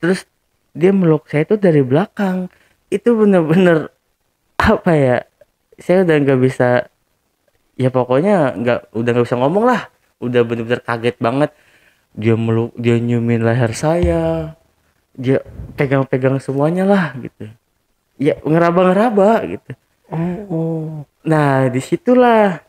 Terus dia meluk saya itu dari belakang. Itu bener-bener apa ya? Saya udah nggak bisa, ya pokoknya udah nggak bisa ngomong lah. Udah bener-bener kaget banget. Dia meluk, dia nyiumin leher saya, dia pegang-pegang semuanya lah gitu. Ya ngeraba-ngeraba gitu. Oh, Nah disitulah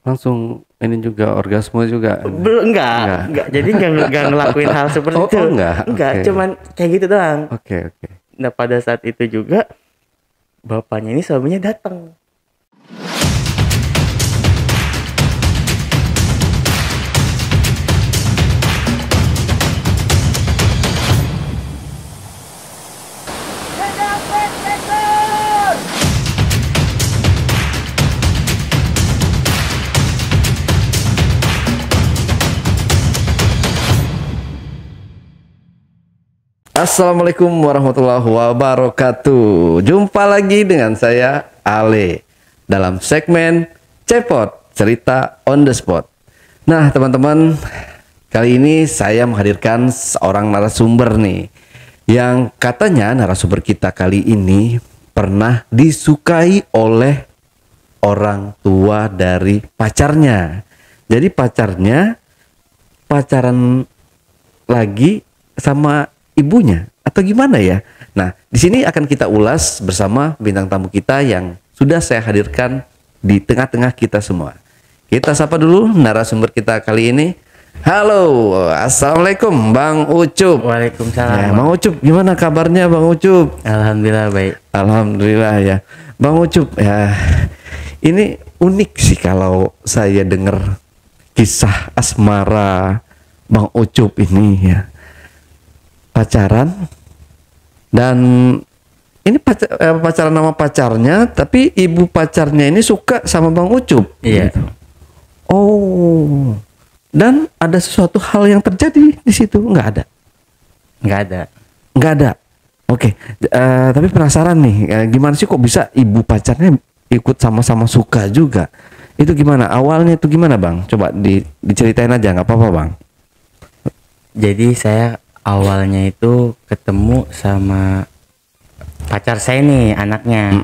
langsung ini juga orgasme juga. belum enggak jadi enggak ngelakuin hal seperti Oh, itu. oh enggak. Enggak, Oke. cuman kayak gitu doang. Oke, oke. Nah pada saat itu juga bapaknya ini suaminya datang. Assalamualaikum warahmatullahi wabarakatuh. Jumpa lagi dengan saya Ale dalam segmen Cepot Cerita on the Spot. Nah teman-teman, kali ini saya menghadirkan seorang narasumber nih, yang katanya narasumber kita kali ini pernah disukai oleh orang tua dari pacarnya. Jadi pacarnya pacaran lagi sama ibunya atau gimana ya? Nah, di sini akan kita ulas bersama bintang tamu kita yang sudah saya hadirkan di tengah-tengah kita semua. Kita sapa dulu narasumber kita kali ini. Halo, assalamualaikum Bang Ucup. Waalaikumsalam. Ya, Bang Ucup, gimana kabarnya Bang Ucup? Alhamdulillah baik. Alhamdulillah ya, Bang Ucup ya. Ini unik sih kalau saya dengar kisah asmara Bang Ucup ini ya. Pacaran dan ini pacaran sama pacarnya, tapi ibu pacarnya ini suka sama Bang Ucup. Iya. Gitu. Oh, dan ada sesuatu hal yang terjadi di situ? Nggak ada. Nggak ada. Oke, tapi penasaran nih, gimana sih kok bisa ibu pacarnya ikut sama-sama suka juga? Itu gimana? Awalnya itu gimana Bang? Coba diceritain aja, nggak apa-apa Bang. Jadi saya awalnya itu ketemu sama pacar saya nih, anaknya.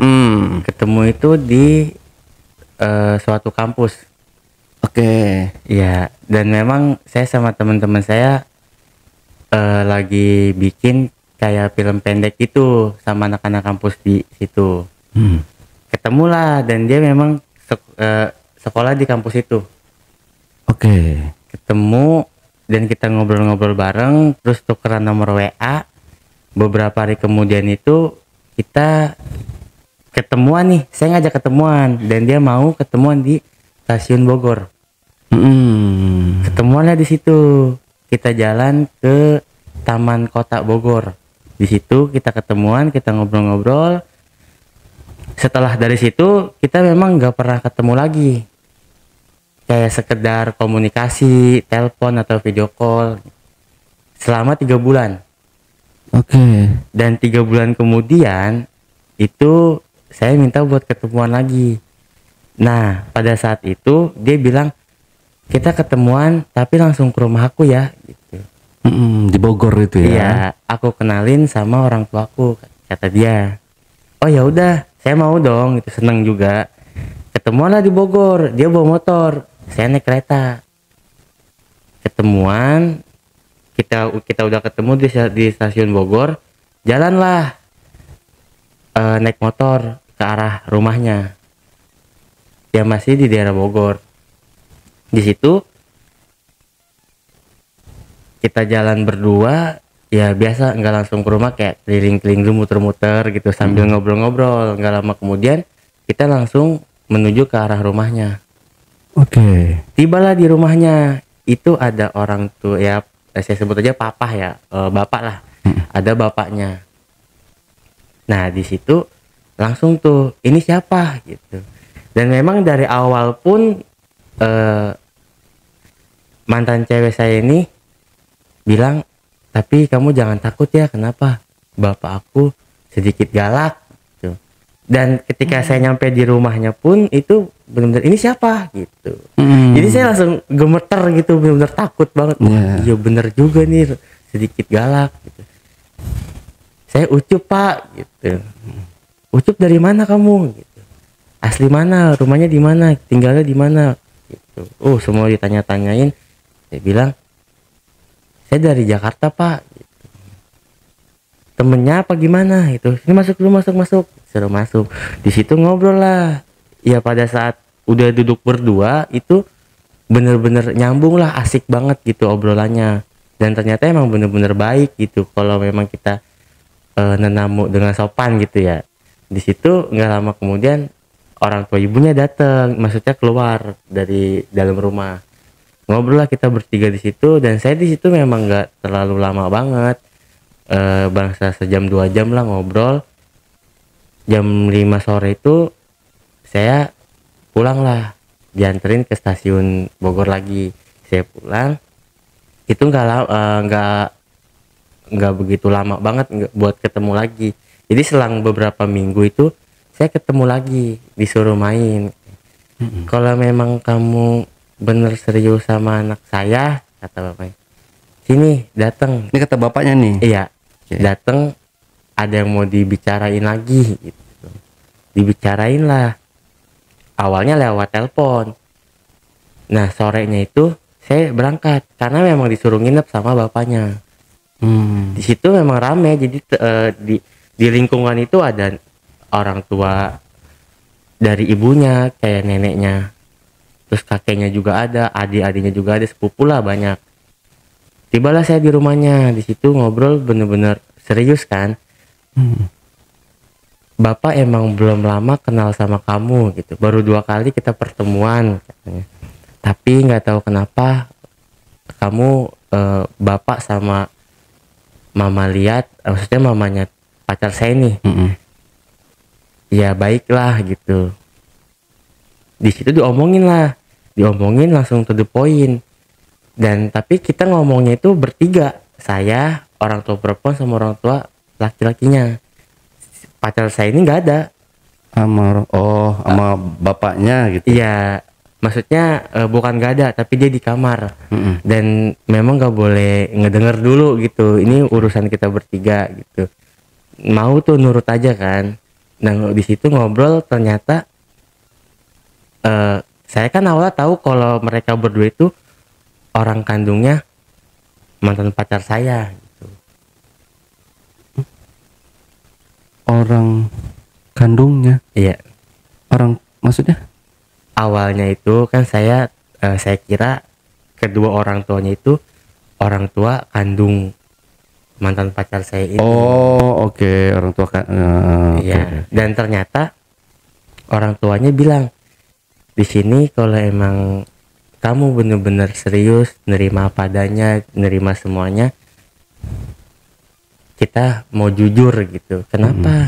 Ketemu itu di suatu kampus. Oke. Iya, dan memang saya sama teman-teman saya lagi bikin kayak film pendek itu sama anak-anak kampus di situ. Ketemulah, dan dia memang sekolah di kampus itu. Oke. Ketemu dan kita ngobrol-ngobrol bareng, terus tukeran nomor WA. Beberapa hari kemudian itu kita ketemuan nih, saya ngajak ketemuan dan dia mau ketemuan di stasiun Bogor. Ketemuannya di situ. Kita jalan ke Taman Kota Bogor. Di situ kita ketemuan, kita ngobrol-ngobrol. Setelah dari situ kita memang nggak pernah ketemu lagi. Kayak sekedar komunikasi, telepon atau video call selama 3 bulan. Oke. Dan 3 bulan kemudian itu saya minta buat ketemuan lagi. Nah pada saat itu dia bilang, kita ketemuan tapi langsung ke rumah aku ya gitu. Di Bogor itu ya? Iya, aku kenalin sama orang tuaku, kata dia. Oh ya udah, saya mau dong, itu seneng juga. Ketemuan lah di Bogor, dia bawa motor, saya naik kereta. Ketemuan, kita udah ketemu di stasiun Bogor, jalanlah naik motor ke arah rumahnya. Dia masih di daerah Bogor. Di situ kita jalan berdua, ya biasa, nggak langsung ke rumah, kayak keliling-keliling dulu, muter-muter gitu sambil ngobrol-ngobrol. Nggak lama kemudian kita langsung menuju ke arah rumahnya. Oke. Tibalah di rumahnya, itu ada orang tua, ya saya sebut aja papa ya, bapak lah. Ada bapaknya. Nah di situ langsung tuh, ini siapa gitu. Dan memang dari awal pun mantan cewek saya ini bilang, tapi kamu jangan takut ya, kenapa? Bapak aku sedikit galak gitu. Dan ketika saya nyampe di rumahnya pun itu benar-benar, ini siapa gitu. Jadi saya langsung gemeter gitu, benar-benar takut banget. Iya bener juga nih, sedikit galak gitu. Saya Ucup pak gitu. Ucup dari mana kamu gitu. Asli mana, rumahnya di mana, tinggalnya di mana gitu. Semua ditanya-tanyain. Saya bilang saya dari Jakarta pak gitu. Temennya apa gimana gitu. Ini masuk dulu, masuk. Suruh masuk. Di situ ngobrol lah. Ya pada saat udah duduk berdua itu bener-bener nyambung lah, asik banget gitu obrolannya. Dan ternyata emang bener-bener baik gitu kalau memang kita nenamu dengan sopan gitu ya. Di situ nggak lama kemudian orang tua ibunya datang, maksudnya keluar dari dalam rumah. Ngobrol lah kita bertiga di situ, dan saya di situ memang nggak terlalu lama banget, bangsa sejam 2 jam lah ngobrol. Jam 5 sore itu saya pulang lah, dianterin ke stasiun Bogor lagi. Saya pulang itu nggak begitu lama banget buat ketemu lagi. Jadi selang beberapa minggu itu saya ketemu lagi, disuruh main. Kalau memang kamu bener serius sama anak saya, kata bapaknya, sini datang. Ini kata bapaknya nih. Iya, Oke. datang, ada yang mau dibicarain lagi gitu. Dibicarain lah. Awalnya lewat telepon. Nah sorenya itu saya berangkat karena memang disuruh nginep sama bapaknya. Di situ memang rame, jadi di lingkungan itu ada orang tua dari ibunya, kayak neneknya, terus kakeknya juga ada, adik-adiknya juga ada, sepupu lah banyak. Tibalah saya di rumahnya, di situ ngobrol bener-bener serius kan. Bapak emang belum lama kenal sama kamu gitu, baru 2 kali kita pertemuan katanya. Tapi nggak tahu kenapa kamu bapak sama mama lihat, maksudnya mamanya pacar saya nih, ya baiklah gitu. Di situ diomongin langsung to the point. Dan tapi kita ngomongnya itu bertiga, saya, orang tua perempuan sama orang tua laki-lakinya. Pacar saya ini nggak ada. Sama bapaknya gitu. Iya, maksudnya bukan nggak ada, tapi dia di kamar. Dan memang nggak boleh ngedenger dulu gitu, ini urusan kita bertiga gitu. Mau tuh nurut aja kan. Nah di situ ngobrol, ternyata saya kan awalnya tahu kalau mereka berdua itu orang kandungnya mantan pacar saya gitu. Orang kandungnya. Iya, Orang maksudnya? awalnya itu kan saya kira kedua orang tuanya itu orang tua kandung mantan pacar saya ini. Oke. Orang tua kan. Iya. Dan ternyata orang tuanya bilang, di sini kalau emang kamu bener-bener serius, nerima apa adanya, nerima semuanya, kita mau jujur gitu. Kenapa?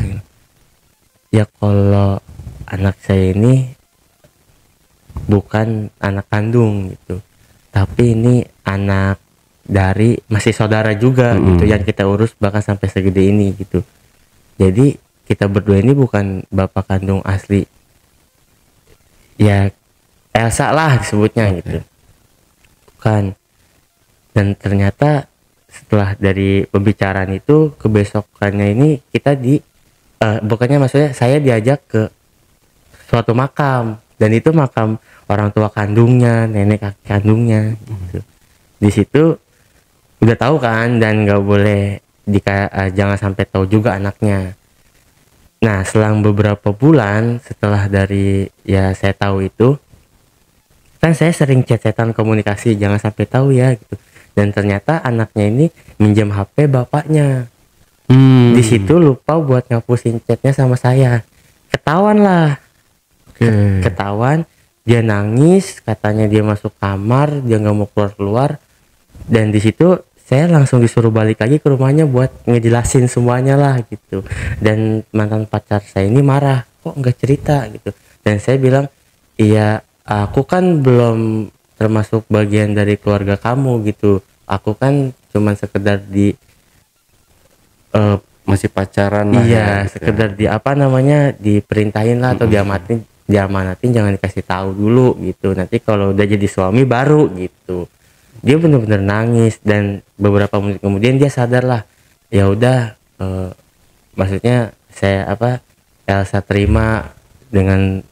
Ya kalau anak saya ini bukan anak kandung gitu, tapi ini anak dari masih saudara juga gitu, yang kita urus bahkan sampai segede ini gitu. Jadi kita berdua ini bukan bapak kandung asli, ya Elsa lah disebutnya gitu, bukan. Dan ternyata setelah dari pembicaraan itu, kebesokannya ini kita bukannya maksudnya saya diajak ke suatu makam, dan itu makam orang tua kandungnya, nenek kakek kandungnya gitu. Di situ udah tahu kan, dan nggak boleh jangan sampai tahu juga anaknya. Nah selang beberapa bulan setelah dari ya saya tahu itu, kan saya sering chat-chatan komunikasi, jangan sampai tahu ya gitu. Dan ternyata anaknya ini minjem HP bapaknya. Di situ lupa buat ngapusin chatnya sama saya, ketahuan lah. Ketahuan, dia nangis, katanya dia masuk kamar, dia nggak mau keluar. Dan di situ saya langsung disuruh balik lagi ke rumahnya buat ngejelasin semuanya lah gitu. Dan mantan pacar saya ini marah, kok nggak cerita gitu. Dan saya bilang, iya aku kan belum termasuk bagian dari keluarga kamu gitu, aku kan cuman sekedar masih pacaran lah. iya ya, gitu. sekedar diperintahin lah, atau diamanatin, jangan dikasih tahu dulu gitu, nanti kalau udah jadi suami baru gitu. Dia bener-bener nangis, dan beberapa menit kemudian dia sadar lah, ya udah maksudnya saya Elsa terima dengan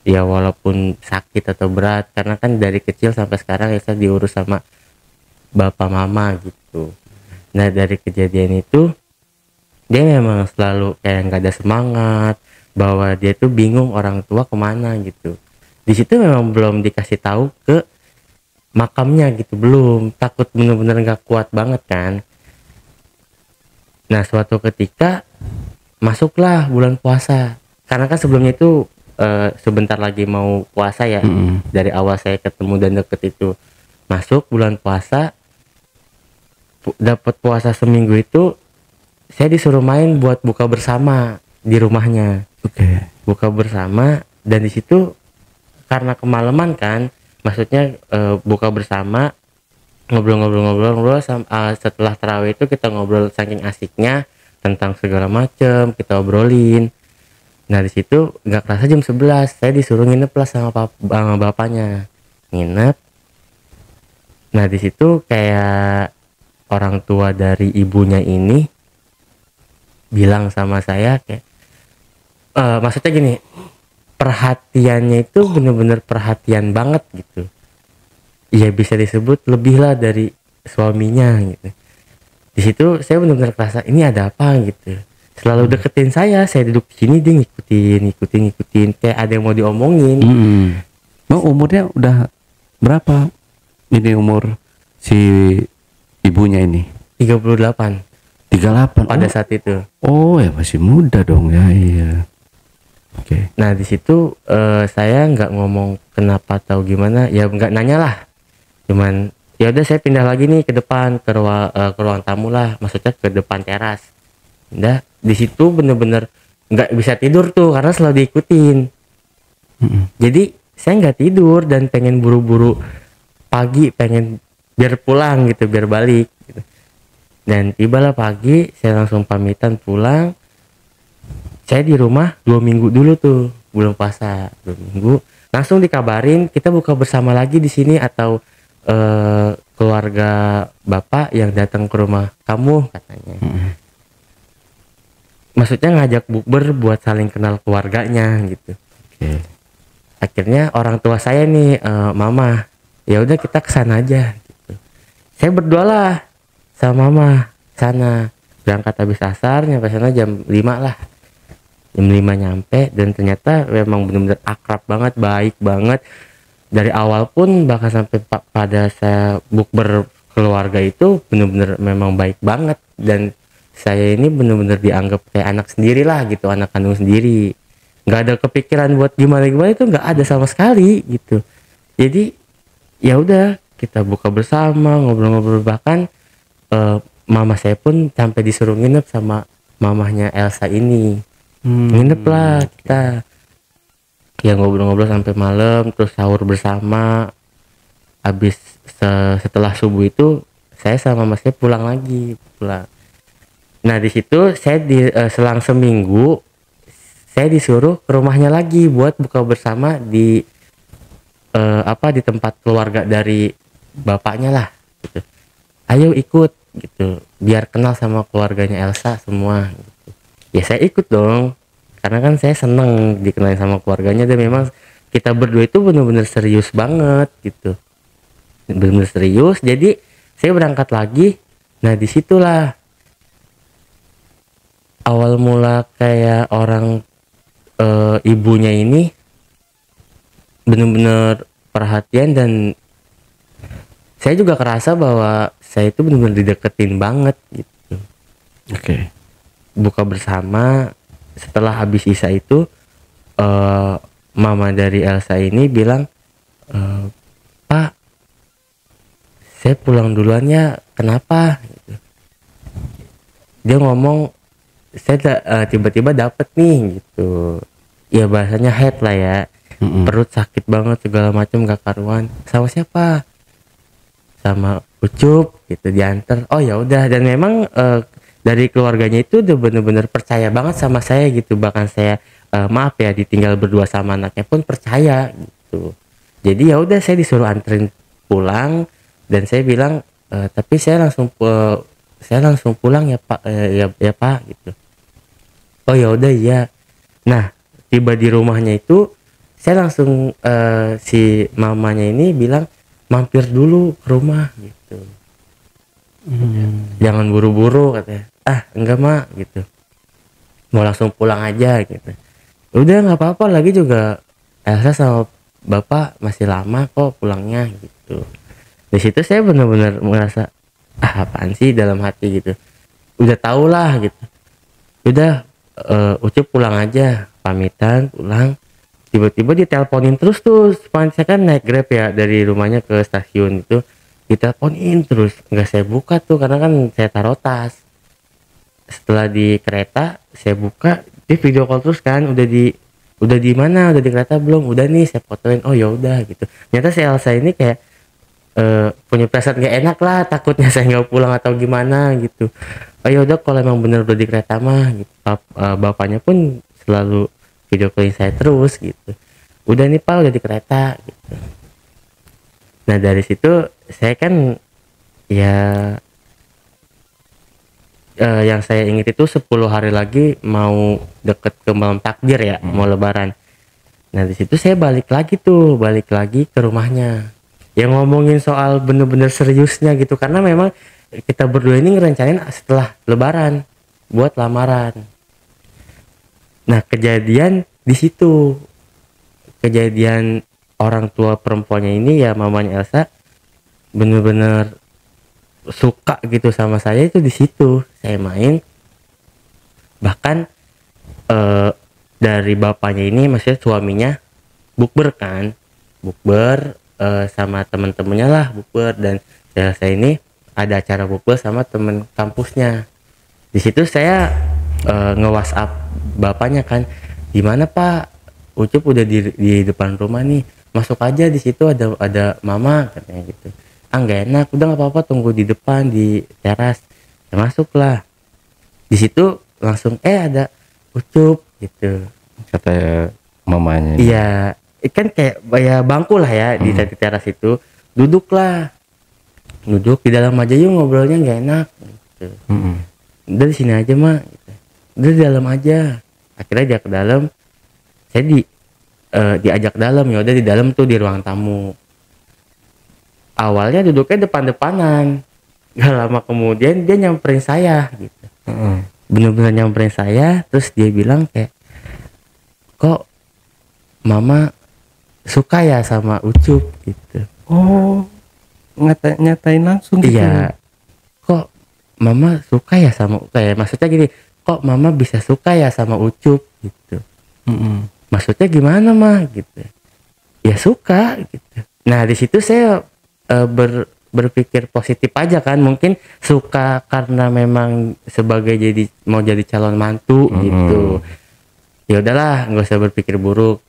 ya walaupun sakit atau berat, karena kan dari kecil sampai sekarang Elsa diurus sama bapak mama gitu. Nah dari kejadian itu dia memang selalu kayak nggak ada semangat, bahwa dia tuh bingung orang tua kemana gitu. Di situ memang belum dikasih tahu ke makamnya gitu, belum, takut bener-bener nggak kuat banget kan. Nah suatu ketika masuklah bulan puasa, karena kan sebelumnya itu sebentar lagi mau puasa ya. Dari awal saya ketemu dan deket itu masuk bulan puasa, dapat puasa seminggu itu saya disuruh main buat buka bersama di rumahnya. Buka bersama, dan di situ karena kemalaman kan, maksudnya buka bersama, ngobrol-ngobrol setelah tarawih itu kita ngobrol saking asiknya tentang segala macam kita obrolin. Nah di situ nggak kerasa jam 11 saya disuruh nginep lah sama bapaknya, nginep. Nah di situ kayak orang tua dari ibunya ini bilang sama saya kayak maksudnya gini, perhatiannya itu bener-bener perhatian banget gitu. Ya bisa disebut lebih lah dari suaminya gitu. Di situ saya benar-benar kerasa ini ada apa gitu. Selalu deketin saya duduk di sini dia ngikutin kayak ada yang mau diomongin. Bang, umurnya udah berapa ini umur si ibunya ini? 38 pada saat itu. Oh ya masih muda dong ya. Iya. Oke. Nah di situ saya nggak ngomong kenapa atau gimana, ya nggak nanya lah, cuman ya udah saya pindah lagi nih ke depan ke ruang tamu lah, maksudnya ke depan teras. Udah di situ bener-bener nggak bisa tidur tuh karena selalu diikutin. Jadi saya nggak tidur dan pengen buru-buru pagi, pengen biar pulang gitu, biar balik gitu. Dan tibalah pagi saya langsung pamitan pulang. Saya di rumah 2 minggu dulu tuh belum puasa, 2 minggu langsung dikabarin kita buka bersama lagi di sini, atau keluarga bapak yang datang ke rumah kamu katanya. Maksudnya ngajak bukber buat saling kenal keluarganya gitu. Akhirnya orang tua saya nih mama, ya udah kita kesana aja gitu. Saya berdua lah sama mama sana, berangkat habis asar, nyampe sana jam 5 lah, jam 5 nyampe. Dan ternyata memang benar-benar akrab banget, baik banget dari awal pun, bahkan sampai pada saya bukber keluarga itu benar-benar memang baik banget. Dan saya ini benar-benar dianggap kayak anak sendiri lah gitu, anak kandung sendiri. Nggak ada kepikiran buat gimana-gimana, itu nggak ada sama sekali gitu. Jadi ya udah kita buka bersama, ngobrol-ngobrol, bahkan mama saya pun sampai disuruh nginep sama mamahnya Elsa ini. Nginep lah kita, ya ngobrol-ngobrol sampai malam, terus sahur bersama. Habis setelah subuh itu saya sama mas saya pulang. Nah di situ saya selang seminggu saya disuruh ke rumahnya lagi buat buka bersama di di tempat keluarga dari bapaknya lah gitu. Ayo ikut gitu biar kenal sama keluarganya Elsa semua gitu. Ya saya ikut dong, karena kan saya seneng dikenalin sama keluarganya. Dan memang kita berdua itu benar-benar serius banget gitu, benar-benar serius. Jadi saya berangkat lagi. Nah disitulah awal mula kayak orang ibunya ini benar-benar perhatian, dan saya juga kerasa bahwa saya itu benar-benar dideketin banget gitu. Buka bersama setelah habis isya itu mama dari Elsa ini bilang, Pak saya pulang duluan ya, kenapa gitu. Dia ngomong saya tiba-tiba dapet nih gitu, ya bahasanya head lah ya, perut sakit banget segala macam gak karuan. Sama siapa? Sama Ucup gitu, diantar. Oh ya udah. Dan memang dari keluarganya itu udah bener-bener percaya banget sama saya gitu. Bahkan saya maaf ya ditinggal berdua sama anaknya pun percaya gitu. Jadi ya udah saya disuruh anterin pulang, dan saya bilang tapi saya langsung pulang ya Pak, ya Pak gitu. Oh ya udah iya. Nah tiba di rumahnya itu saya langsung si mamanya ini bilang mampir dulu ke rumah gitu. Jangan buru-buru katanya. Ah enggak mak gitu. Mau langsung pulang aja gitu. Udah nggak apa-apa lagi juga Elsa sama bapak masih lama kok pulangnya gitu. Di situ saya benar-benar merasa apaan sih dalam hati gitu. Udah tau lah gitu. Udah Ucup pulang aja, pamitan pulang. Tiba-tiba diteleponin terus tuh. Saya kan naik Grab ya dari rumahnya ke stasiun itu. Diteleponin terus, nggak saya buka tuh karena kan saya taruh tas. Setelah di kereta saya buka, dia video call terus kan, udah di mana, udah di kereta belum, udah nih saya fotoin. Oh ya udah gitu. Ternyata si Elsa ini kayak punya perasaan gak enak lah, takutnya saya nggak pulang atau gimana gitu. Oh ya udah kalau emang bener udah di kereta mah gitu. Bapaknya pun selalu video calling saya terus gitu. Udah nih pak udah di kereta gitu. Nah dari situ saya kan ya yang saya ingat itu 10 hari lagi mau deket ke malam takbir ya, mau lebaran. Nah di situ saya balik lagi ke rumahnya. Yang ngomongin soal bener-bener seriusnya gitu karena memang kita berdua ini ngerencanain setelah lebaran buat lamaran. Nah kejadian di situ, kejadian orang tua perempuannya ini ya mamanya Elsa bener-bener suka gitu sama saya itu di situ. Saya main bahkan dari bapaknya ini maksudnya suaminya bukber kan, bukber sama temen-temennya lah bukber, dan saya ini ada acara bukber sama temen kampusnya. Di situ saya nge-WhatsApp bapaknya kan, gimana pak Ucup udah di depan rumah nih, masuk aja, di situ ada mama katanya gitu. Ah nggak enak, udah nggak apa-apa tunggu di depan di teras. Ya, masuklah. Di situ langsung ada Ucup gitu. Kata mamanya. Iya, kan kayak ya bangku lah ya di teras itu. Duduklah, duduk di dalam aja yuk ngobrolnya nggak enak. Gitu. Udah di sini aja mak. Gitu. Udah di dalam aja. Akhirnya dia ke dalam. Saya diajak dalam, ya udah di dalam tuh di ruang tamu. Awalnya duduknya depan-depanan. Gak lama kemudian dia nyamperin saya gitu. Bener-bener nyamperin saya, terus dia bilang kayak, kok mama suka ya sama Ucup gitu. Oh, nyatain langsung gitu. Iya. Kok mama suka ya sama, kayak maksudnya gini, kok mama bisa suka ya sama Ucup gitu. Maksudnya gimana mah gitu. Ya suka gitu. Nah di situ saya berpikir positif aja kan, mungkin suka karena memang sebagai mau jadi calon mantu gitu. Ya udahlah nggak usah berpikir buruk.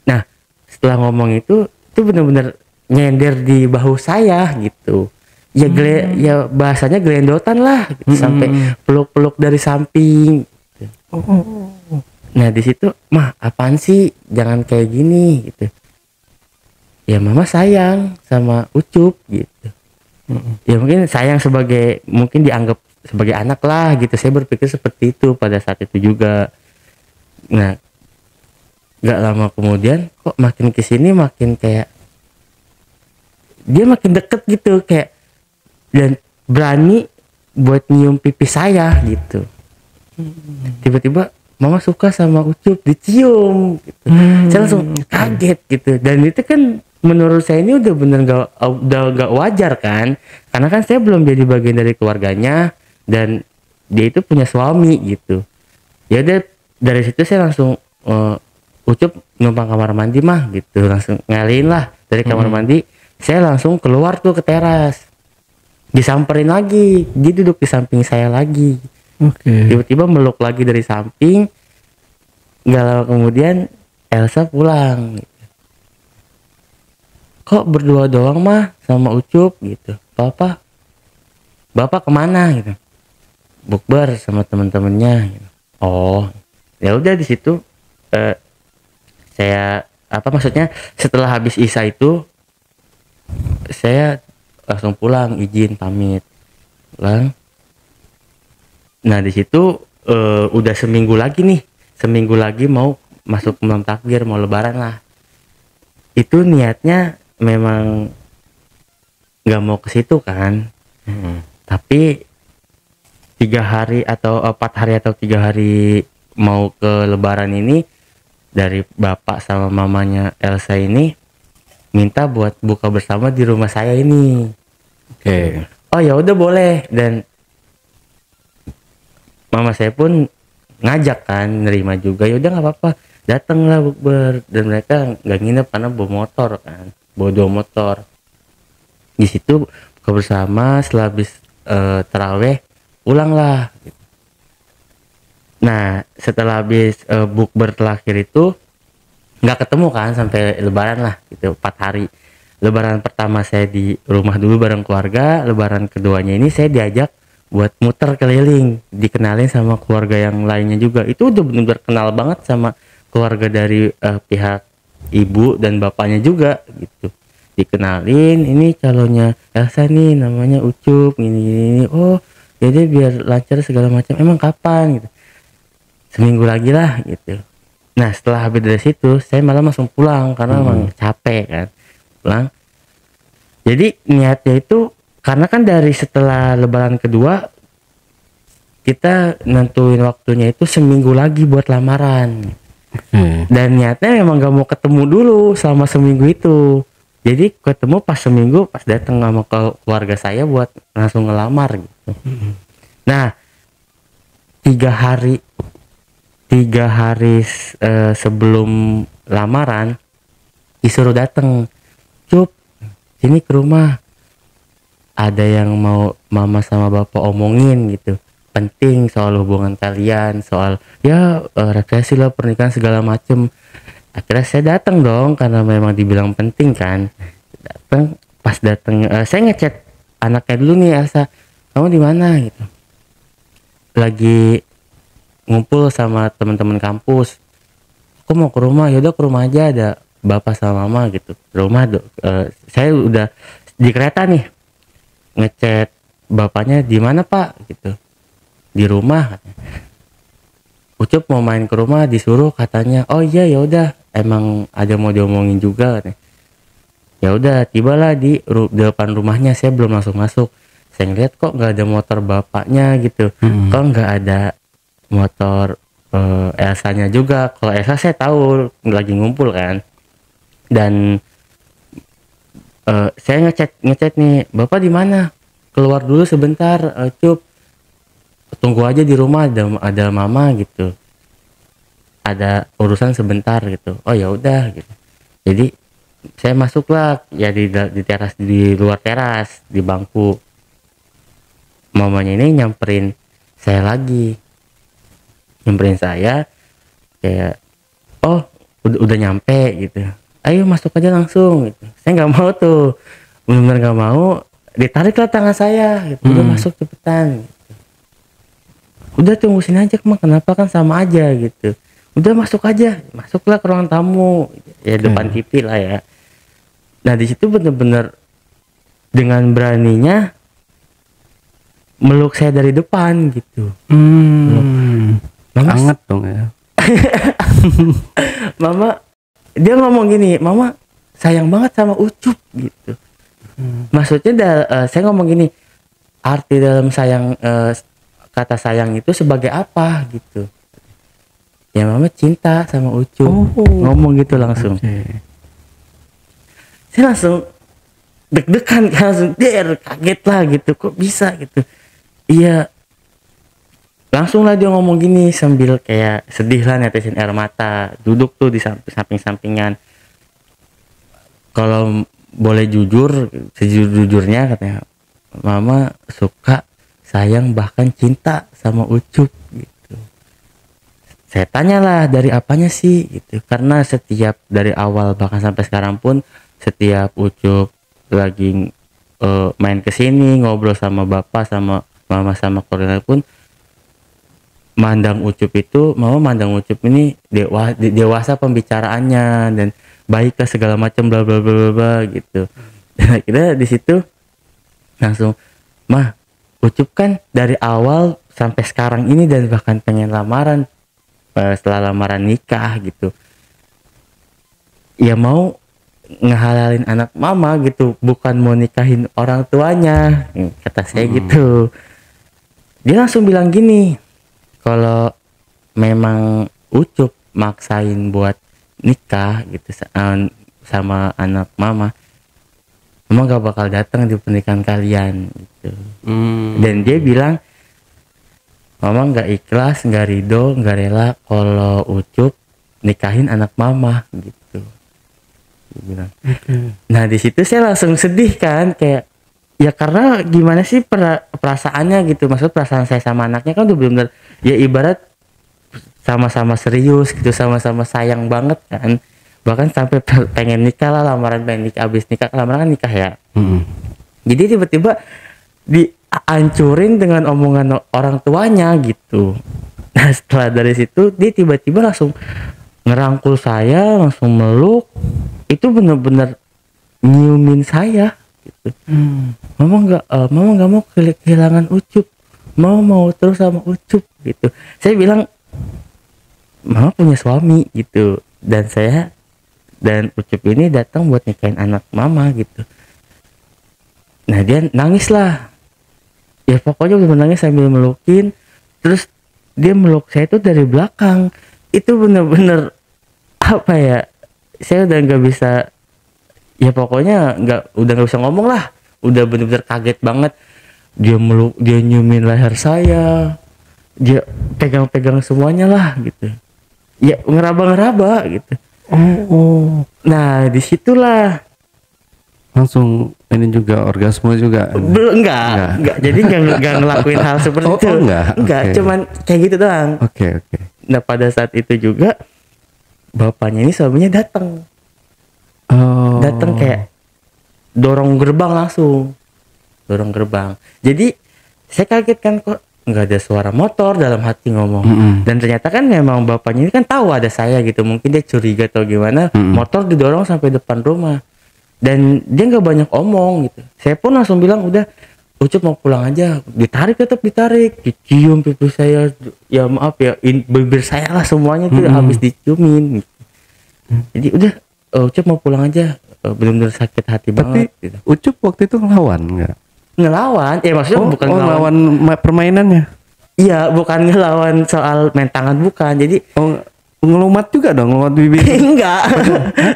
Nah setelah ngomong itu benar-benar nyender di bahu saya gitu. Ya ya bahasanya gelendotan lah gitu, sampai peluk-peluk dari samping gitu. Nah di situ mah apaan sih, jangan kayak gini gitu. Ya mama sayang sama Ucup gitu. Ya mungkin sayang mungkin dianggap sebagai anak lah gitu. Saya berpikir seperti itu pada saat itu juga. Nah gak lama kemudian kok makin kesini makin kayak dia makin deket gitu, kayak dan berani buat nyium pipi saya gitu. Tiba-tiba mama suka sama Ucup, dicium gitu. Saya langsung kaget gitu, dan itu kan menurut saya ini udah gak wajar kan, karena kan saya belum jadi bagian dari keluarganya dan dia itu punya suami gitu. Ya udah dari situ saya langsung Ucup numpang kamar mandi mah gitu, langsung ngalihin lah dari kamar mandi. Saya langsung keluar tuh ke teras, disamperin lagi, dia duduk di samping saya lagi. Tiba-tiba meluk lagi dari samping. Gak lama kemudian Elsa pulang. Kok berdua doang mah sama Ucup gitu. Bapak kemana gitu? Bukber sama teman-temannya gitu. Oh ya udah di situ saya maksudnya setelah habis Isya itu saya langsung pulang, izin pamit pulang. Nah di situ udah seminggu lagi mau masuk malam takbir, mau lebaran lah. Itu niatnya memang nggak mau ke situ kan. Tapi 3 hari atau 4 hari atau 3 hari mau ke lebaran ini, dari bapak sama mamanya Elsa ini minta buat buka bersama di rumah saya ini. Oke. Oh ya udah boleh, dan mama saya pun ngajak kan, nerima juga. Ya udah nggak apa-apa, datanglah bukber. Dan mereka nggak nginep karena bawa motor kan, bawa 2 motor. Di situ buka bersama, setelah habis terawih ulanglah. Nah setelah habis bukber terakhir itu nggak ketemu kan sampai lebaran lah gitu, 4 hari. Lebaran pertama saya di rumah dulu bareng keluarga, lebaran keduanya ini saya diajak buat muter keliling, dikenalin sama keluarga yang lainnya juga. Itu udah bener-bener kenal banget sama keluarga dari pihak ibu dan bapaknya juga gitu. Dikenalin, ini calonnya Elsa nih, namanya Ucup, gini. Oh jadi biar lancar segala macam. Emang kapan gitu? Seminggu lagi lah gitu. Nah setelah habis dari situ saya malah langsung pulang karena emang capek kan, pulang. Jadi niatnya itu karena kan dari setelah lebaran kedua kita nentuin waktunya itu seminggu lagi buat lamaran. Dan niatnya memang gak mau ketemu dulu selama seminggu itu. Jadi ketemu pas seminggu, pas datang sama keluarga saya buat langsung ngelamar gitu. Nah 3 hari sebelum lamaran disuruh datang, Cup sini ke rumah, ada yang mau mama sama bapak omongin gitu, penting soal hubungan kalian, soal ya refleksi lah pernikahan segala macem. Akhirnya saya datang dong karena memang dibilang penting kan. Datang, pas datang saya ngechat anaknya dulu nih, Elsa kamu di mana gitu, lagi ngumpul sama teman-teman kampus, aku mau ke rumah. Yaudah ke rumah aja, ada bapak sama mama gitu rumah. Saya udah di kereta nih, ngechat bapaknya, di mana pak gitu, di rumah. Ucup mau main ke rumah, disuruh katanya. Oh iya ya udah, emang ada mau diomongin juga katanya. Ya udah, tibalah di depan rumahnya. Saya belum langsung masuk, saya ngeliat kok nggak ada motor bapaknya gitu. Kok nggak ada motor Elsanya juga. Kalau Elsa saya tahu lagi ngumpul kan. Dan saya ngechat nih, bapak di mana, keluar dulu sebentar, Cup tunggu aja di rumah, ada mama gitu, ada urusan sebentar gitu. Oh ya udah gitu. Jadi saya masuklah ya di teras, di luar teras, di bangku. Mamanya ini nyamperin saya kayak, oh udah nyampe gitu, ayo masuk aja langsung gitu. Saya nggak mau tuh, benar-benar nggak mau. Ditariklah tangan saya gitu. Udah masuk cepetan gitu. Udah tunggu sini aja, kenapa, kan sama aja gitu. Udah masuk aja, masuklah ke ruang tamu ya, depan TV lah ya. Nah di situ bener-bener dengan beraninya meluk saya dari depan gitu. Mama, Anget dong ya. Mama, dia ngomong gini, mama sayang banget sama Ucup gitu. Maksudnya saya ngomong gini, arti dalam sayang, kata sayang itu sebagai apa gitu. Ya mama cinta sama Ucup. Ngomong gitu langsung. Saya langsung deg-degan, langsung kaget lah gitu, kok bisa gitu. Iya, langsung lah dia ngomong gini sambil kayak sedih lah, netesin air mata. Duduk tuh di samping-sampingan. Kalau boleh jujur, sejujurnya katanya, mama suka, sayang, bahkan cinta sama Ucup gitu. Saya tanyalah dari apanya sih gitu, karena setiap dari awal bahkan sampai sekarang pun setiap Ucup lagi main kesini ngobrol sama bapak, sama mama, sama keluarga pun mandang Ucup itu, mama mandang Ucup ini dewasa pembicaraannya dan baik lah segala macam bla bla bla bla gitu. Dan akhirnya di situ langsung, mah Ucup kan dari awal sampai sekarang ini dan bahkan pengen lamaran, setelah lamaran nikah gitu. Ya mau ngehalalin anak mama gitu, bukan mau nikahin orang tuanya, kata saya gitu. Dia langsung bilang gini, kalau memang Ucup maksain buat nikah gitu sama anak mama gak bakal datang di pernikahan kalian gitu. Dan dia bilang mama nggak ikhlas, nggak ridho, nggak rela kalau Ucup nikahin anak mama gitu. Dia bilang. Nah di situ saya langsung sedih kan, kayak ya karena gimana sih perasaannya gitu, maksud perasaan saya sama anaknya kan udah benar-benar ya ibarat sama-sama serius gitu, sama-sama sayang banget kan, bahkan sampai pengen nikah lah, lamaran pengen nikah, abis nikah lamaran kan nikah ya. Jadi tiba-tiba dihancurin dengan omongan orang tuanya gitu. Nah setelah dari situ dia tiba-tiba langsung ngerangkul saya, langsung meluk, itu bener-bener nyiumin saya gitu. Mama nggak mau kehilangan Ucup, mau terus sama Ucup gitu. Saya bilang mama punya suami gitu, dan saya dan Ucup ini datang buat nikahin anak mama gitu. Nah dia nangis lah, ya pokoknya udah nangis sambil melukin. Terus dia meluk saya itu dari belakang, itu bener-bener apa ya, saya udah nggak bisa, ya pokoknya udah nggak bisa ngomong lah, udah bener-bener kaget banget. Dia meluk, dia nyiumin leher saya, dia pegang-pegang semuanya lah gitu, ya ngeraba-ngeraba gitu. Nah disitulah Langsung ini juga orgasme juga. belum, enggak, jadi enggak ngelakuin hal seperti itu. Enggak, okay. Cuman kayak gitu doang. Oke. Nah pada saat itu juga bapaknya ini suaminya datang kayak dorong gerbang, langsung dorong gerbang. Jadi saya kaget kan, kok nggak ada suara motor, dalam hati ngomong. Dan ternyata kan memang bapaknya ini kan tahu ada saya gitu, mungkin dia curiga atau gimana. Motor didorong sampai depan rumah dan dia nggak banyak omong gitu. Saya pun langsung bilang udah Ucup mau pulang aja. Tetap ditarik, dicium pipi saya, ya maaf ya, bibir saya lah semuanya tuh habis diciumin gitu. Jadi udah Ucup mau pulang aja, benar-benar sakit hati banget gitu. Ucup waktu itu ngelawan nggak? Ngelawan, ya maksudnya bukan ngelawan permainannya. Iya, bukan ngelawan soal main tangan, bukan. Jadi ngelumat juga dong, ngelumat bibir.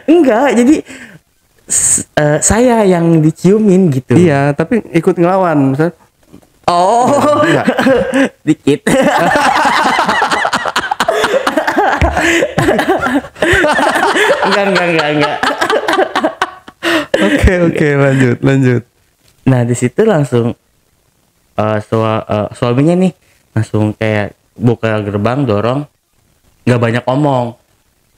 enggak. Jadi saya yang diciumin gitu. Iya, tapi ikut ngelawan misalnya. Dikit. enggak. Oke, lanjut. Nah di situ langsung suaminya nih langsung kayak buka gerbang, dorong, nggak banyak omong.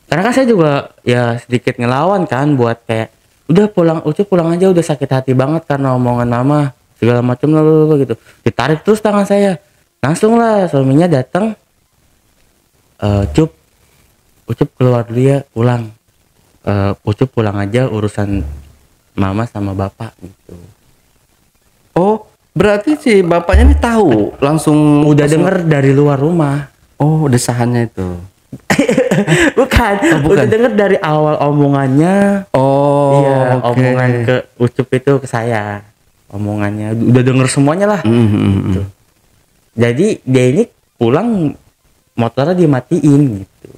Karena kan saya juga ya sedikit ngelawan kan, buat kayak udah Ucup pulang aja, udah sakit hati banget karena omongan mama segala macam lah gitu. Ditarik terus tangan saya, langsung lah suaminya datang, Ucup keluar dulu ya, pulang. Ucup pulang aja, urusan mama sama bapak gitu. Oh, berarti si bapaknya nih tahu langsung udah denger dari luar rumah. Oh, desahannya itu. bukan. Udah denger dari awal omongannya. Iya, okay. Omongan ke Ucup itu ke saya. Omongannya udah denger semuanya lah. Gitu. Jadi dia ini pulang motornya dimatiin gitu.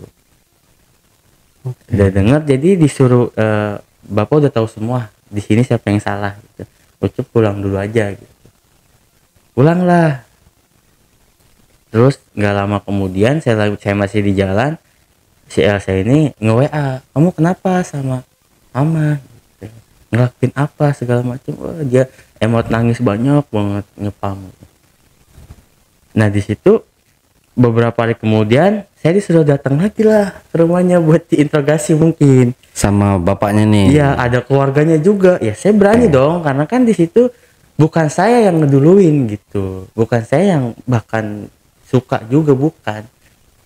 Udah denger, jadi disuruh bapak udah tahu semua di sini siapa yang salah gitu. Ucup pulang dulu aja gitu. Pulanglah. Terus nggak lama kemudian saya masih di jalan, si Elsa ini nge-WA, kamu kenapa sama mama gitu. Ngelakuin apa segala macam. Dia emot nangis banyak banget, ngepam. Nah di situ beberapa hari kemudian saya disuruh datang lagi lah ke rumahnya buat diinterogasi mungkin sama bapaknya nih. Iya, ada keluarganya juga. Ya saya berani dong, karena kan di situ bukan saya yang ngeduluin gitu, bukan saya yang bahkan suka juga, bukan.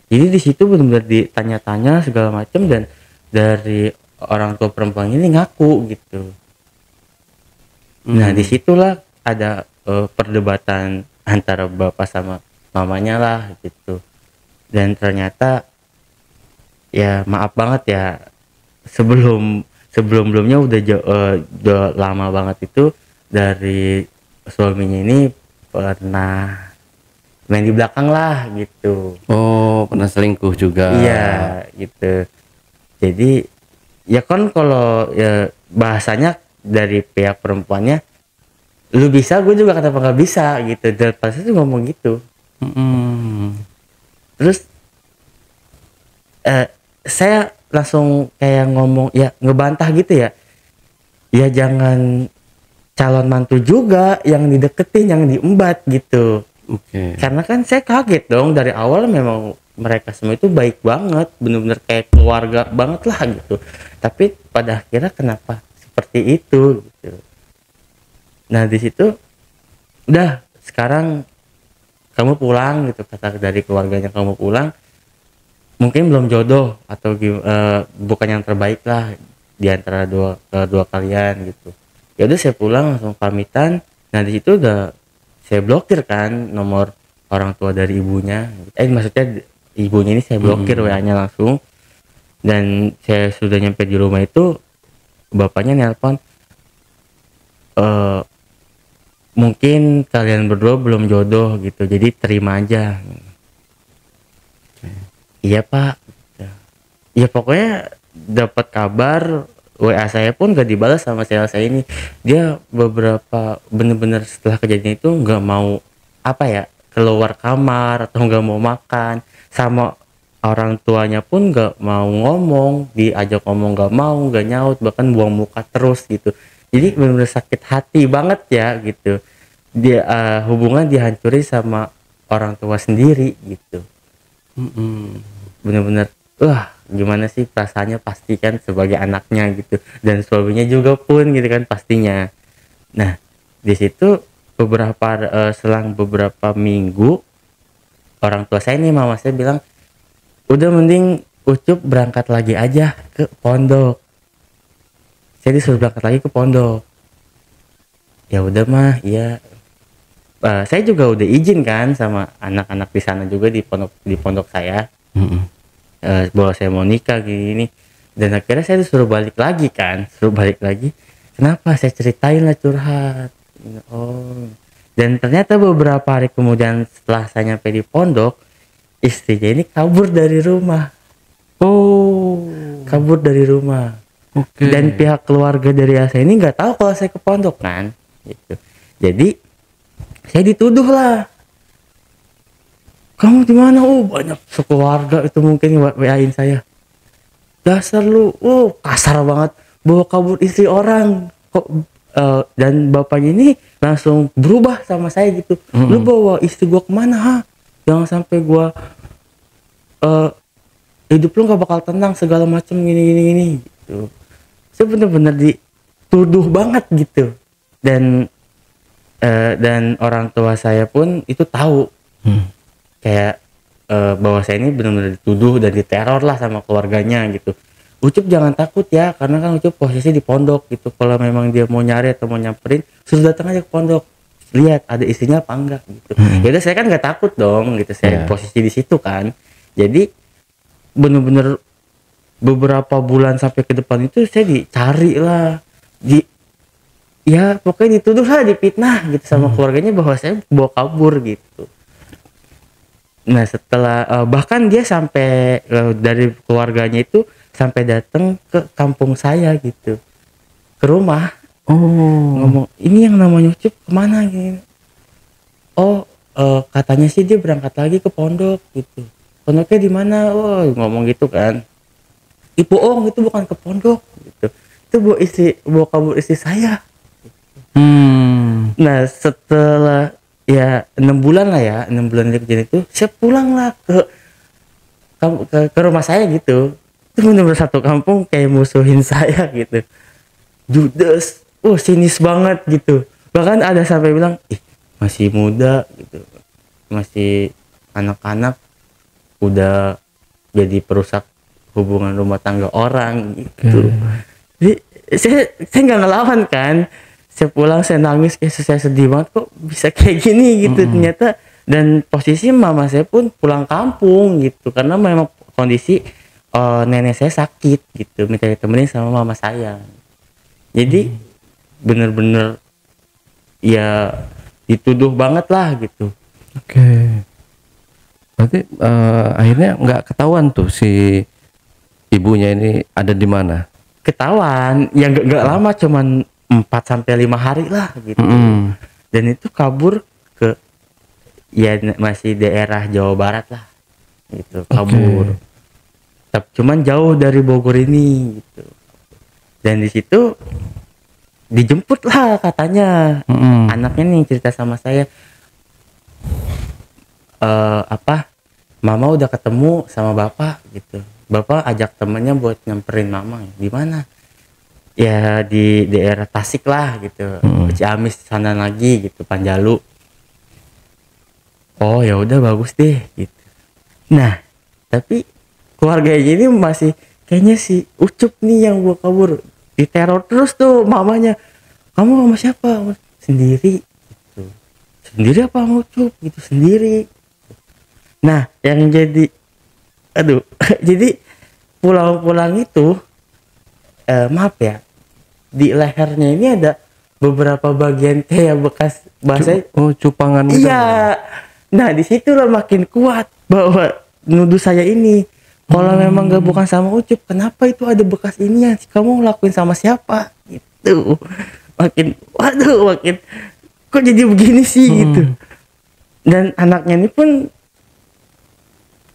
Jadi di situ benar-benar ditanya-tanya segala macam, dan dari orang tua perempuan ini ngaku gitu. Nah disitulah ada perdebatan antara bapak sama mamanya lah gitu. Dan ternyata ya maaf banget ya, sebelumnya udah lama banget itu dari suaminya ini pernah main di belakang lah gitu. Oh, pernah selingkuh juga. Iya gitu. Jadi ya kan kalau ya bahasanya dari pihak perempuannya, lu bisa gue juga kenapa nggak bisa gitu, dan pasti tuh ngomong gitu. Terus saya langsung kayak ngomong ya, ngebantah gitu ya, ya jangan calon mantu juga yang dideketin, yang diembat gitu. Oke. Karena kan saya kaget dong, dari awal memang mereka semua itu baik banget, bener-bener kayak keluarga banget lah gitu. Tapi pada akhirnya kenapa seperti itu gitu. Nah di situ udah, sekarang kamu pulang gitu, kata dari keluarganya, kamu pulang, mungkin belum jodoh atau bukan yang terbaik lah di antara dua kalian gitu. Ya udah saya pulang langsung pamitan. Nah di situ udah saya blokir kan nomor orang tua dari ibunya. Maksudnya ibunya ini saya blokir WA-nya langsung. Dan saya sudah nyampe di rumah itu, bapaknya nelpon, mungkin kalian berdua belum jodoh gitu, jadi terima aja. Iya pak. Ya pokoknya dapat kabar, WA saya pun gak dibalas sama saya ini. Dia beberapa bener-bener setelah kejadian itu nggak mau keluar kamar atau nggak mau makan, sama orang tuanya pun nggak mau ngomong, diajak ngomong nggak nyaut, bahkan buang muka terus gitu. Jadi bener-bener sakit hati banget ya gitu. Dia hubungan dihancurin sama orang tua sendiri gitu. Bener-bener gimana sih perasaannya pasti kan sebagai anaknya gitu, dan suaminya juga pun gitu kan pastinya. Nah di situ selang beberapa minggu, orang tua saya nih, mama saya bilang udah mending Ucup berangkat lagi aja ke pondok. Saya disuruh berangkat lagi ke pondok. Ya udah mah, iya. Saya juga udah izin kan sama anak-anak di sana juga, di pondok saya. Bahwa saya mau nikah gini, dan akhirnya saya disuruh balik lagi. Kenapa? Saya ceritain lah, curhat. Dan ternyata beberapa hari kemudian setelah saya nyampe di pondok, istrinya ini kabur dari rumah. Oke. Dan pihak keluarga dari saya ini nggak tahu kalau saya ke pondok kan gitu. Jadi saya dituduh lah, kamu di mana? Banyak sekeluarga itu mungkin WA-in saya. Dasar lu, kasar banget, bawa kabur istri orang. Kok dan bapaknya ini langsung berubah sama saya gitu. Lu bawa istri gua kemana, ha? Jangan sampai gua hidup lu gak bakal tenang, segala macam gini gitu. Saya bener-bener dituduh banget gitu. Dan orang tua saya pun itu tahu. Kayak bahwa saya ini benar-benar dituduh dan diteror lah sama keluarganya gitu. Ucup jangan takut ya, karena kan Ucup posisi di pondok gitu. Kalau memang dia mau nyari atau mau nyamperin, suruh datang aja ke pondok, lihat ada istrinya apa enggak gitu. Yaudah, saya kan nggak takut dong gitu, saya posisi di situ kan. Jadi bener-bener beberapa bulan sampai ke depan itu saya dicari lah, ya pokoknya dituduh lah, dipitnah gitu sama keluarganya bahwa saya bawa kabur gitu. Nah setelah bahkan dia sampai dari keluarganya itu sampai datang ke kampung saya gitu, ke rumah. Ngomong, ini yang namanya Ucup kemana gitu. Katanya sih dia berangkat lagi ke pondok gitu. Pondoknya di mana? Ngomong gitu kan. Bohong, itu bukan ke pondok gitu. Itu bawa kabur istri saya. Nah setelah ya 6 bulan dari kejadian itu, saya pulang lah ke rumah saya gitu. Itu bener-bener satu kampung kayak musuhin saya gitu, judes, sinis banget gitu. Bahkan ada sampai bilang, masih muda gitu, masih anak-anak udah jadi perusak hubungan rumah tangga orang gitu. Jadi saya nggak ngelawan kan. Saya pulang, saya nangis, kayak saya sedih banget, kok bisa kayak gini gitu. Ternyata Dan posisi mama saya pun pulang kampung gitu karena memang kondisi nenek saya sakit gitu, minta ditemenin sama mama saya. Jadi bener-bener ya dituduh banget lah gitu. Oke. Berarti akhirnya nggak ketahuan tuh si ibunya ini ada di mana? Ketahuan ya nggak lama, cuman 4 sampai 5 hari lah gitu. Dan itu kabur ke ya masih daerah Jawa Barat lah gitu, kabur. Cuman jauh dari Bogor ini gitu. Dan di situ dijemput lah katanya. Anaknya nih cerita sama saya, mama udah ketemu sama bapak gitu, bapak ajak temennya buat nyamperin mama. Di mana? Ya di daerah Tasik lah gitu, Ciamis sana lagi gitu, Panjalu. Oh ya udah, bagus deh gitu. Nah tapi keluarganya ini masih kayaknya si Ucup nih yang gua kabur, diteror terus tuh mamanya. Kamu sama siapa? Sendiri gitu. Sendiri apa sama Ucup gitu? Sendiri. Nah yang jadi jadi pulang-pulang itu maaf ya, di lehernya ini ada beberapa bagian kayak bekas bahasa cupangan gitu. Iya. Nah disitulah makin kuat bahwa nuduh saya ini. Kalau memang gak bukan sama Ucup, kenapa itu ada bekas ini ya? Kamu ngelakuin sama siapa? Gitu. Makin kok jadi begini sih gitu. Dan anaknya ini pun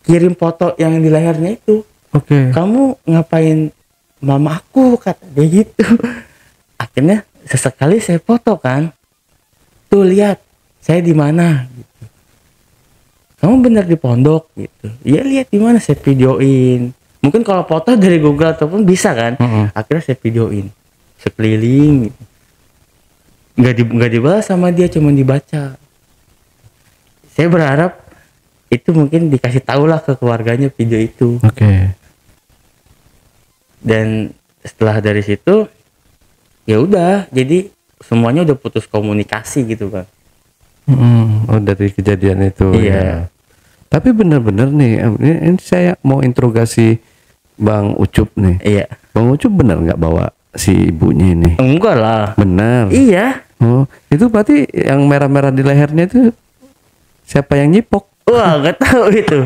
kirim foto yang di lehernya itu. Kamu ngapain mama aku, kata dia gitu. Akhirnya sesekali saya foto kan. Tuh lihat saya di mana gitu. Kamu bener di pondok gitu. Ya lihat di mana, saya videoin. Mungkin kalau foto dari Google ataupun bisa kan. Akhirnya saya videoin sekeliling gitu. Nggak dibalas sama dia, cuma dibaca. Saya berharap itu mungkin dikasih tahu lah ke keluarganya video itu. Dan setelah dari situ ya udah, jadi semuanya udah putus komunikasi gitu kan. Oh dari kejadian itu. Iya. Ya. Tapi benar-benar nih, ini saya mau interogasi Bang Ucup nih. Iya. Bang Ucup benar nggak bawa si ibunya ini? Enggak lah. Benar. Iya. Oh itu berarti yang merah-merah di lehernya itu siapa yang nyipok? Wah nggak tahu itu.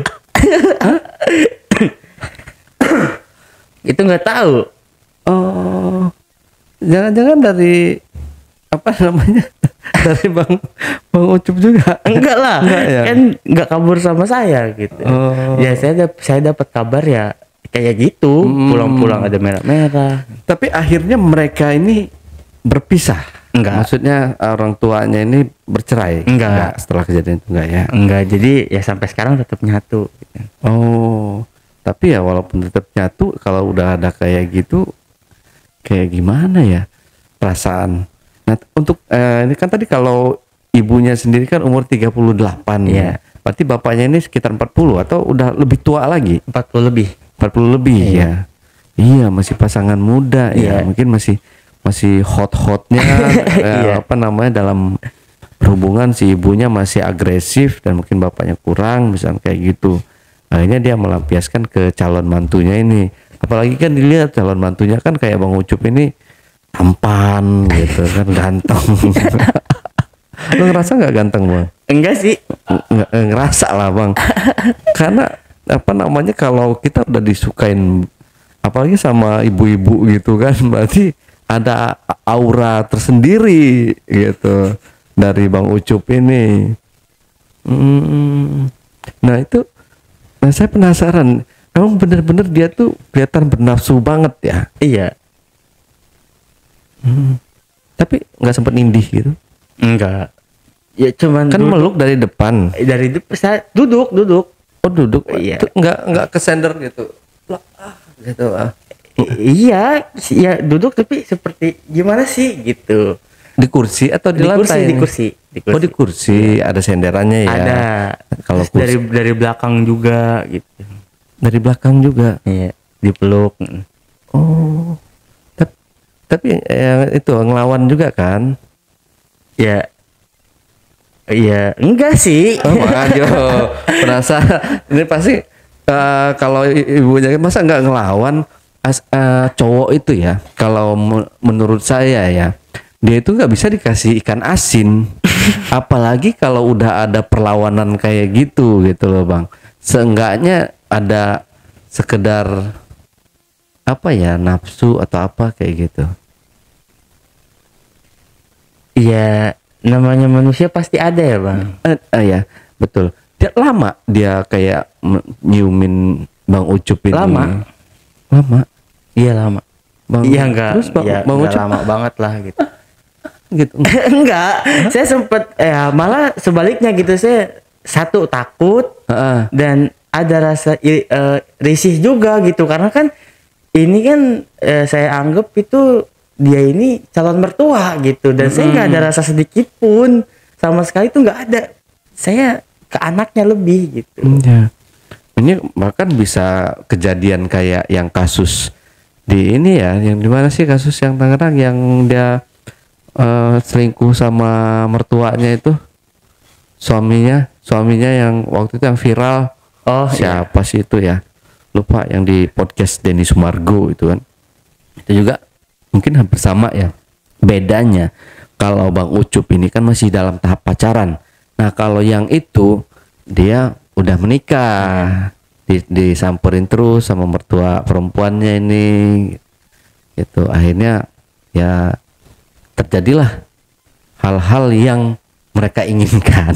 Itu nggak tahu. Oh jangan-jangan dari apa namanya? Dari Bang Ucup juga? Enggak lah. Enggak, ya? Kan nggak kabur sama saya gitu. Ya saya dapat kabar ya kayak gitu. Pulang-pulang ada merah-merah. Tapi akhirnya mereka ini berpisah. Enggak. Maksudnya orang tuanya ini bercerai. Enggak. Setelah kejadian itu enggak ya? Enggak. Jadi ya sampai sekarang tetap nyatu gitu. Oh tapi ya walaupun tetap nyatu, kalau udah ada kayak gitu, kayak gimana ya perasaan. Nah untuk ini kan tadi kalau ibunya sendiri kan umur 38 ya. Berarti bapaknya ini sekitar 40 atau udah lebih tua lagi? 40 lebih. 40 lebih ya. Iya masih pasangan muda ya. Mungkin masih hot-hotnya apa namanya, dalam berhubungan si ibunya masih agresif dan mungkin bapaknya kurang, misalnya kayak gitu. Akhirnya dia melampiaskan ke calon mantunya ini. Apalagi kan dilihat calon mantunya kan kayak Bang Ucup ini tampan gitu kan, ganteng. Lu ngerasa nggak ganteng Bang? Enggak sih. Nggak ngerasa lah Bang. Karena apa namanya, kalau kita udah disukain apalagi sama ibu-ibu gitu kan, berarti ada aura tersendiri gitu dari Bang Ucup ini. Nah itu, nah saya penasaran, emang bener-bener dia tuh kelihatan bernafsu banget ya? Iya. Tapi nggak sempet nindih gitu? Enggak. Ya cuman kan meluk dari depan. Dari depan saya duduk. Oh duduk. Iya. Nggak kesender gitu. Gitu Iya, ya duduk tapi seperti gimana sih gitu. Di kursi atau di lantai? Di kursi. Oh di kursi, ada senderannya ya. Ada. Kalau kursi dari belakang juga gitu. Dari belakang juga. Iya, dipeluk. Oh. Tapi yang itu ngelawan juga kan? Ya. Iya, enggak sih. Oh, makanya penasaran. Ini pasti kalau ibunya masa nggak ngelawan cowok itu ya. Kalau menurut saya ya, dia itu nggak bisa dikasih ikan asin. Apalagi kalau udah ada perlawanan kayak gitu loh Bang. Seenggaknya ada sekedar apa ya, nafsu atau apa kayak gitu. Iya, namanya manusia pasti ada ya Bang. Ya betul. Dia lama dia kayak nyiumin Bang Ucup ini. Lama. Iya lama. Iya enggak. Terus Bang enggak Ucup lama banget lah gitu. gitu. Enggak. Saya sempet malah sebaliknya gitu. Saya satu takut dan ada rasa risih juga gitu, karena kan ini kan saya anggap itu dia ini calon mertua gitu, dan saya nggak ada rasa sedikit pun sama sekali, tuh nggak ada. Saya ke anaknya lebih gitu. Ya. Ini bahkan bisa kejadian kayak yang kasus di ini ya, yang di mana sih kasus yang Tangerang yang dia selingkuh sama mertuanya itu, suaminya yang waktu itu yang viral. Oh siapa sih itu ya, lupa, yang di podcast Denny Sumargo itu kan. Itu juga mungkin hampir sama ya. Bedanya kalau Bang Ucup ini kan masih dalam tahap pacaran. Nah kalau yang itu dia udah menikah, disamperin terus sama mertua perempuannya ini gitu. Akhirnya ya terjadilah hal-hal yang mereka inginkan.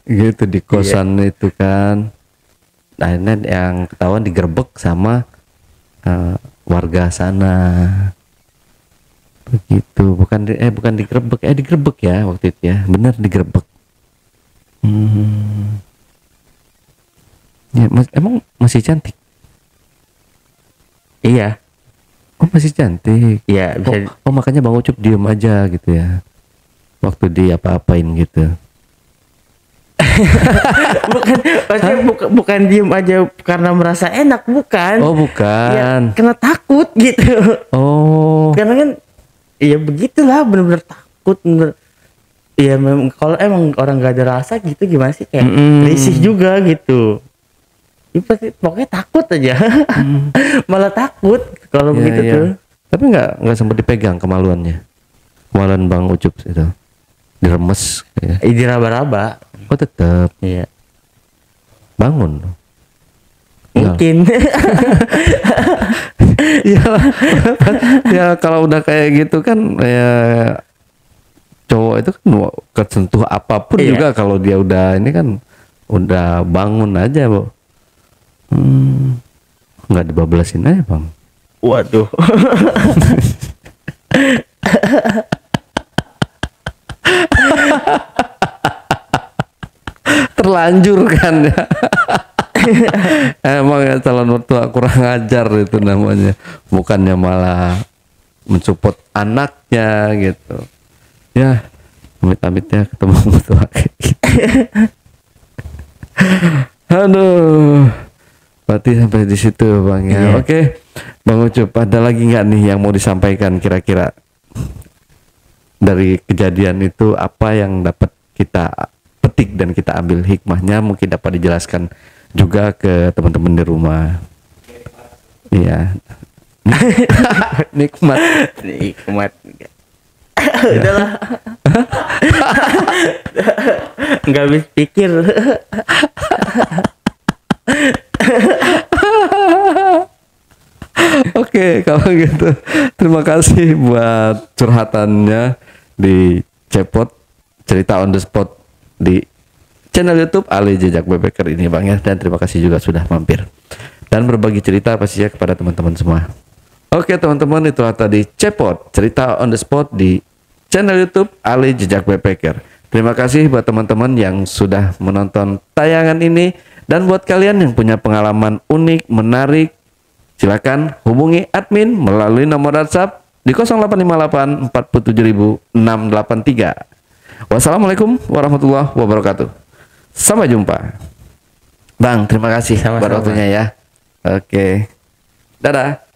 Gitu di kosan itu kan. Akhirnya yang ketahuan digerebek sama warga sana. Begitu. Bukan digerebek, digerebek ya waktu itu ya. Benar digerebek. Ya, emang masih cantik? Iya. Oh masih cantik. Iya bisa. Oh makanya Bang Ucup diem aja gitu ya waktu dia apa-apain gitu. bukan diem aja karena merasa enak, bukan. Oh bukan. Ya, karena takut gitu. Oh. Karena kan ya begitulah, benar-benar takut, bener. Ya memang kalau emang orang gak ada rasa gitu gimana sih, kayak risih juga gitu. Ya, pasti pokoknya takut aja. Malah takut kalau begitu tuh. Tapi nggak sempat dipegang kemaluan Bang Ucup itu, diremes kayak. Diraba-raba. Oh tetap. Iya. Bangun. Mungkin. Ya kalau udah kayak gitu kan ya, cowok itu kan kesentuh apapun juga kalau dia udah ini kan udah bangun aja, Bu. Nggak dibablasin aja, Bang. Waduh. Terlanjur kan ya. Emang ya calon mertua kurang ajar itu namanya. Bukannya malah mensupport anaknya gitu. Ya, amit-amitnya ketemu mertua kayak gitu. Aduh. Berarti sampai di situ Bang ya. Oke. Bang Ucup, ada lagi nggak nih yang mau disampaikan kira-kira dari kejadian itu, apa yang dapat kita petik dan kita ambil hikmahnya, mungkin dapat dijelaskan juga ke teman-teman di rumah. Iya. Nikmat. Udahlah. Nggak habis pikir. Oke, kalau gitu terima kasih buat curhatannya di Cepot Cerita on the Spot di channel YouTube Ali Jejak Backpacker ini Bang ya, dan terima kasih juga sudah mampir dan berbagi cerita pastinya kepada teman-teman semua. Oke teman-teman, itulah tadi Cepot Cerita on the Spot di channel YouTube Ali Jejak Backpacker. Terima kasih buat teman-teman yang sudah menonton tayangan ini, dan buat kalian yang punya pengalaman unik, menarik, silakan hubungi admin melalui nomor WhatsApp di 0858 47683. Wassalamualaikum warahmatullahi wabarakatuh. Sampai jumpa. Bang, terima kasih buat waktunya ya. Oke. Dadah.